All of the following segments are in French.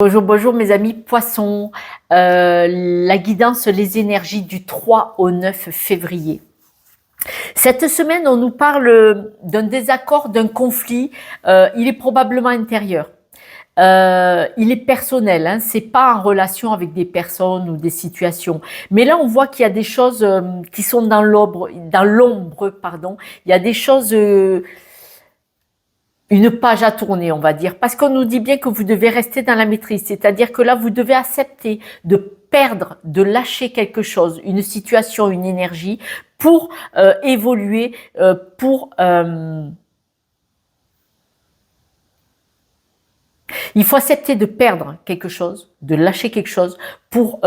Bonjour, bonjour mes amis poissons. La guidance, les énergies du 3 au 9 février. Cette semaine, on nous parle d'un désaccord, d'un conflit. Il est probablement intérieur. Il est personnel, hein, c'est pas en relation avec des personnes ou des situations. Mais là, on voit qu'il y a des choses qui sont dans l'ombre, pardon. Il y a des choses une page à tourner, on va dire, parce qu'on nous dit bien que vous devez rester dans la maîtrise, c'est-à-dire que là, vous devez accepter de perdre, de lâcher quelque chose, une situation, une énergie, pour évoluer, il faut accepter de perdre quelque chose, de lâcher quelque chose, pour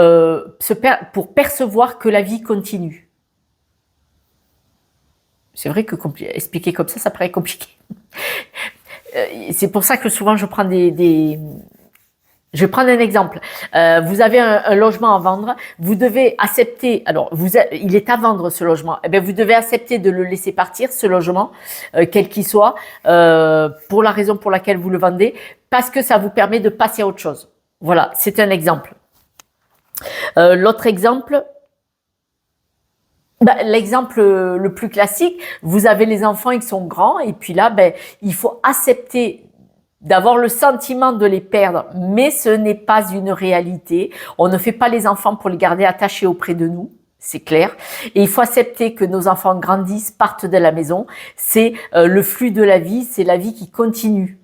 percevoir que la vie continue. C'est vrai que expliquer comme ça paraît compliqué. C'est pour ça que souvent je prends je vais prendre un exemple. Vous avez un logement à vendre, vous devez accepter. Alors, il est à vendre ce logement. Eh bien, vous devez accepter de le laisser partir, ce logement, quel qu'il soit, pour la raison pour laquelle vous le vendez, parce que ça vous permet de passer à autre chose. Voilà, c'est un exemple. L'autre exemple. L'exemple le plus classique, vous avez les enfants, ils sont grands, et puis là, il faut accepter d'avoir le sentiment de les perdre, mais ce n'est pas une réalité. On ne fait pas les enfants pour les garder attachés auprès de nous, c'est clair. Et il faut accepter que nos enfants grandissent, partent de la maison. C'est le flux de la vie, c'est la vie qui continue.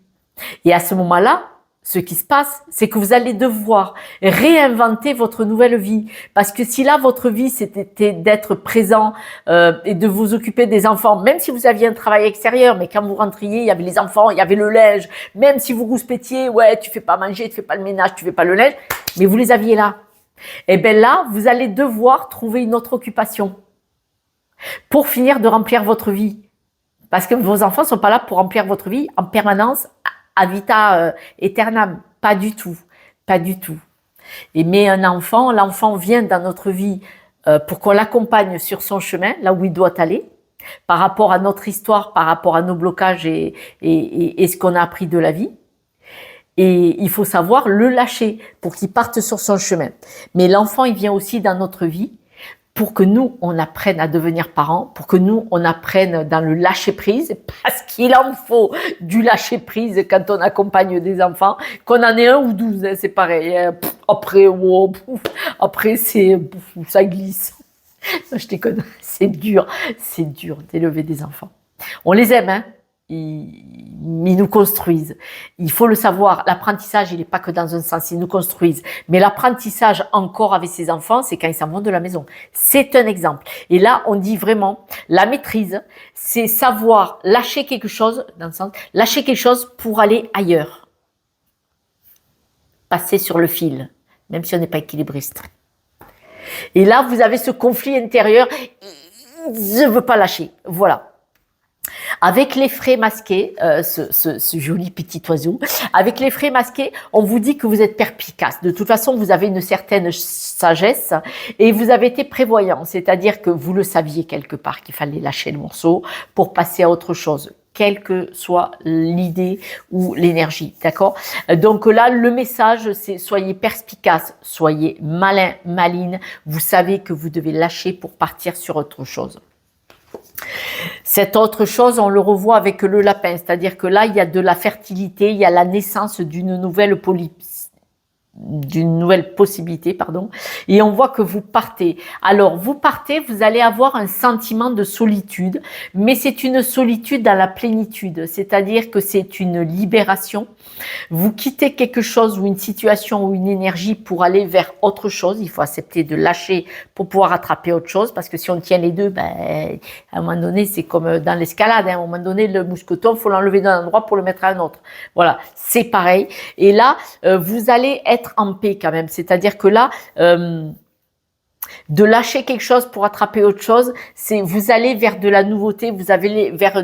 Et à ce moment-là, ce qui se passe, c'est que vous allez devoir réinventer votre nouvelle vie. Parce que si là, votre vie, c'était d'être présent et de vous occuper des enfants, même si vous aviez un travail extérieur, mais quand vous rentriez, il y avait les enfants, il y avait le linge, même si vous rouspétiez, ouais, tu fais pas manger, tu fais pas le ménage, tu fais pas le linge, mais vous les aviez là. Et bien là, vous allez devoir trouver une autre occupation pour finir de remplir votre vie. Parce que vos enfants sont pas là pour remplir votre vie en permanence, ad vitam aeternam, pas du tout, pas du tout. Mais l'enfant vient dans notre vie pour qu'on l'accompagne sur son chemin, là où il doit aller, par rapport à notre histoire, par rapport à nos blocages et ce qu'on a appris de la vie. Et il faut savoir le lâcher pour qu'il parte sur son chemin. Mais l'enfant, il vient aussi dans notre vie pour que nous, on apprenne à devenir parents, pour que nous, on apprenne dans le lâcher-prise, parce qu'il en faut du lâcher-prise quand on accompagne des enfants, qu'on en ait 1 ou 12, hein, c'est pareil. Hein. Après ça glisse. Non, je déconne, c'est dur d'élever des enfants. On les aime, hein. Ils nous construisent. Il faut le savoir, l'apprentissage, il n'est pas que dans un sens, ils nous construisent. Mais l'apprentissage encore avec ses enfants, c'est quand ils s'en vont de la maison. C'est un exemple. Et là, on dit vraiment, la maîtrise, c'est savoir lâcher quelque chose, dans le sens, lâcher quelque chose pour aller ailleurs. Passer sur le fil, même si on n'est pas équilibriste. Et là, vous avez ce conflit intérieur, je ne veux pas lâcher. Voilà. Avec les frais masqués, ce joli petit oiseau, avec les frais masqués, on vous dit que vous êtes perspicace. De toute façon, vous avez une certaine sagesse et vous avez été prévoyant, c'est-à-dire que vous le saviez quelque part qu'il fallait lâcher le morceau pour passer à autre chose, quelle que soit l'idée ou l'énergie, d'accord? Donc là, le message, c'est soyez perspicace, soyez malin, maline, vous savez que vous devez lâcher pour partir sur autre chose. Cette autre chose, on le revoit avec le lapin, c'est-à-dire que là, il y a de la fertilité, il y a la naissance d'une nouvelle possibilité, pardon, et on voit que vous partez. Alors, vous partez, vous allez avoir un sentiment de solitude, mais c'est une solitude dans la plénitude, c'est-à-dire que c'est une libération. Vous quittez quelque chose ou une situation ou une énergie pour aller vers autre chose. Il faut accepter de lâcher pour pouvoir attraper autre chose, parce que si on tient les deux, à un moment donné, c'est comme dans l'escalade. À un moment donné, le mousqueton, il faut l'enlever d'un endroit pour le mettre à un autre. Voilà, c'est pareil. Et là, vous allez être en paix quand même. C'est-à-dire que là, de lâcher quelque chose pour attraper autre chose, c'est vous allez vers de la nouveauté, vous allez vers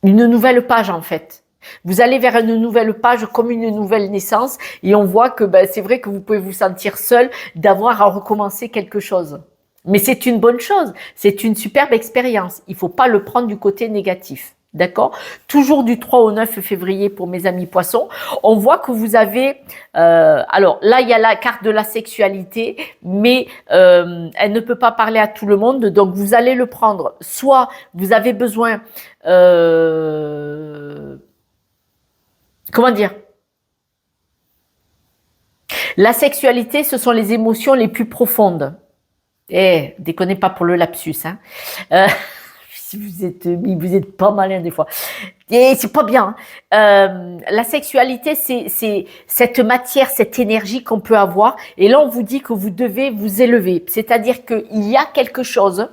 une nouvelle page en fait. Vous allez vers une nouvelle page comme une nouvelle naissance et on voit que c'est vrai que vous pouvez vous sentir seul d'avoir à recommencer quelque chose. Mais c'est une bonne chose, c'est une superbe expérience. Il ne faut pas le prendre du côté négatif. D'accord? Toujours du 3 au 9 février pour mes amis poissons. On voit que vous avez... alors là, il y a la carte de la sexualité, mais elle ne peut pas parler à tout le monde. Donc, vous allez le prendre. Soit vous avez besoin... comment dire? La sexualité, ce sont les émotions les plus profondes. Eh, déconnez pas pour le lapsus. Hein. Si vous êtes pas malin des fois. Et c'est pas bien. La sexualité, c'est cette matière, cette énergie qu'on peut avoir. Et là, on vous dit que vous devez vous élever. C'est-à-dire qu'il y a quelque chose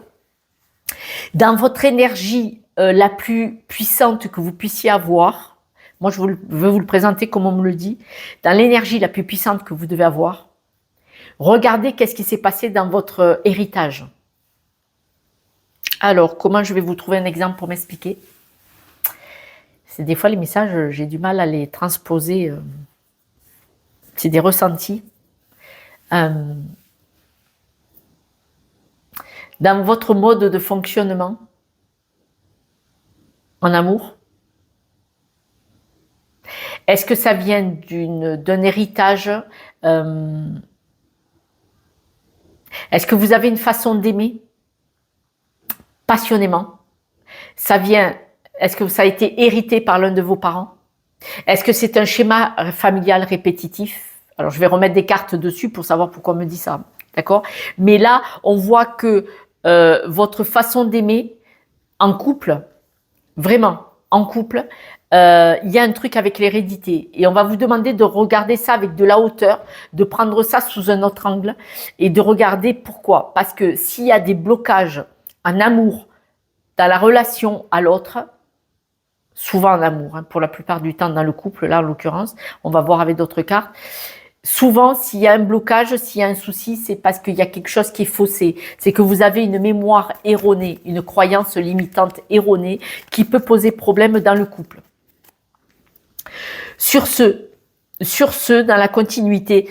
dans votre énergie la plus puissante que vous puissiez avoir. Moi, je veux vous le présenter comme on me le dit. Dans l'énergie la plus puissante que vous devez avoir, regardez qu'est-ce qui s'est passé dans votre héritage. Alors, comment je vais vous trouver un exemple pour m'expliquer? C'est des fois les messages, j'ai du mal à les transposer. C'est des ressentis. Dans votre mode de fonctionnement en amour, est-ce que ça vient d'un héritage? Est-ce que vous avez une façon d'aimer passionnément? Ça vient, est-ce que ça a été hérité par l'un de vos parents? Est-ce que c'est un schéma familial répétitif? Alors, je vais remettre des cartes dessus pour savoir pourquoi on me dit ça. D'accord? Mais là, on voit que votre façon d'aimer en couple, vraiment, en couple, il y a un truc avec l'hérédité. Et on va vous demander de regarder ça avec de la hauteur, de prendre ça sous un autre angle et de regarder pourquoi. Parce que s'il y a des blocages en amour, dans la relation à l'autre, souvent en amour, hein, pour la plupart du temps dans le couple, là en l'occurrence, on va voir avec d'autres cartes, souvent s'il y a un blocage, s'il y a un souci, c'est parce qu'il y a quelque chose qui est faussé, c'est que vous avez une mémoire erronée, une croyance limitante erronée qui peut poser problème dans le couple. Sur ce, dans la continuité,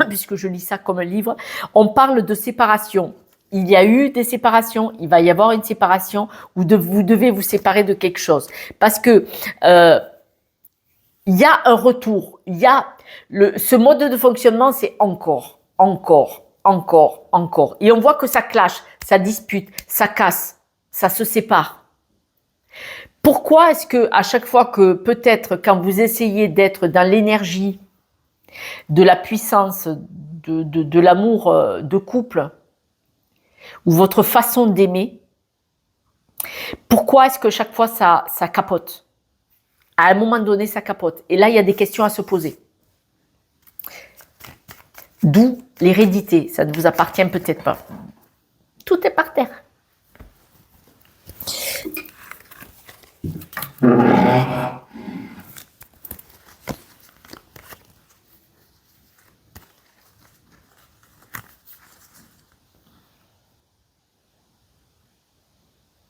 puisque je lis ça comme un livre, on parle de séparation. Il y a eu des séparations, il va y avoir une séparation où vous devez vous séparer de quelque chose. Parce que il y a un retour, il y a ce mode de fonctionnement, c'est encore. Et on voit que ça clash, ça dispute, ça casse, ça se sépare. Pourquoi est-ce que à chaque fois que peut-être quand vous essayez d'être dans l'énergie de la puissance, de l'amour de couple, ou votre façon d'aimer, pourquoi est-ce que chaque fois ça capote? À un moment donné, ça capote. Et là, il y a des questions à se poser. D'où l'hérédité. Ça ne vous appartient peut-être pas. Tout est par terre.